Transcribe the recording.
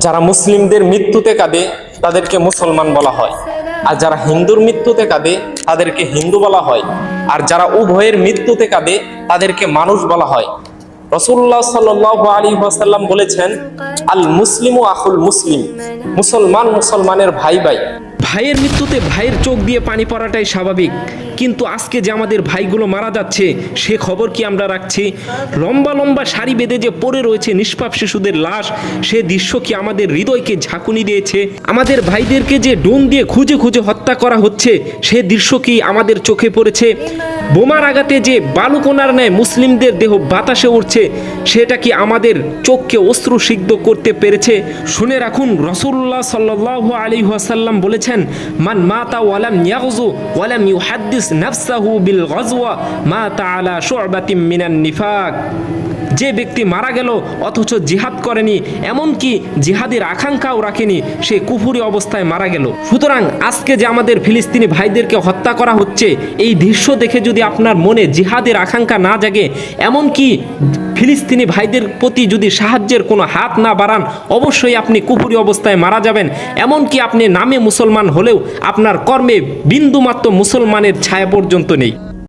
যারা মুসলিমদের মৃত্যুতে কাঁদে তাদেরকে মুসলমান বলা হয়, আর যারা হিন্দুর মৃত্যুতে কাঁদে তাদেরকে হিন্দু বলা হয়, আর যারা উভয়ের মৃত্যুতে কাঁদে তাদেরকে মানুষ বলা হয়। রাসূলুল্লাহ সাল্লাল্লাহু আলাইহি ওয়াসাল্লাম বলেছেন, আল মুসলিমু আখুল মুসলিম, মুসলমান মুসলমানের ভাই ভাই। ভাইয়ের মৃত্যুতে ভাইয়ের চোখ দিয়ে পানি পড়াটাই স্বাভাবিক, কিন্তু আজকে যে আমাদের ভাইগুলো মারা যাচ্ছে সে খবর কি আমরা রাখছি? লম্বা লম্বা সারি বেঁধে যে পড়ে রয়েছে নিষ্পাপ শিশুদের লাশ, সে দৃশ্য কি আমাদের হৃদয়কে ঝাঁকুনি দিয়েছে? আমাদের ভাইদেরকে যে ডোন দিয়ে খুঁজে খুঁজে হত্যা করা হচ্ছে সে দৃশ্য কি আমাদের চোখে পড়েছে? বোমার আঘাতে যে বালুকণার ন্যায় মুসলিমদের দেহ বাতাসে উঠছে সেটা কি আমাদের চোখকে অশ্রুসিক্ত করতে পেরেছে? শুনে রাখুন, রাসূলুল্লাহ সাল্লাল্লাহু আলাইহি ওয়াসাল্লাম বলেছেন, মান মাতা ওয়ালাম ইয়াগজু ওয়ালাম ইউহাদ্দিস নাফসাহু বিল গাজওয়া মাতা আলা শু'বাতিম মিনান নিফাক। যে ব্যক্তি মারা গেল অথচ জিহাদ করেনি, এমনকি জিহাদের আকাঙ্ক্ষাও রাখেনি, সে কুফরি অবস্থায় মারা গেল। সুতরাং আজকে যে আমাদের ফিলিস্তিনি ভাইদেরকে হত্যা করা হচ্ছে, এই দৃশ্য দেখে যদি আপনার মনে জিহাদের আকাঙ্ক্ষা না জাগে, এমনকি ফিলিস্তিনি ভাইদের প্রতি যদি সাহায্যের কোনো হাত না বাড়ান, অবশ্যই আপনি কুফরি অবস্থায় মারা যাবেন। এমনকি আপনি নামে মুসলমান হলেও আপনার কর্মে বিন্দুমাত্র মুসলমানের ছায়া পর্যন্ত নেই।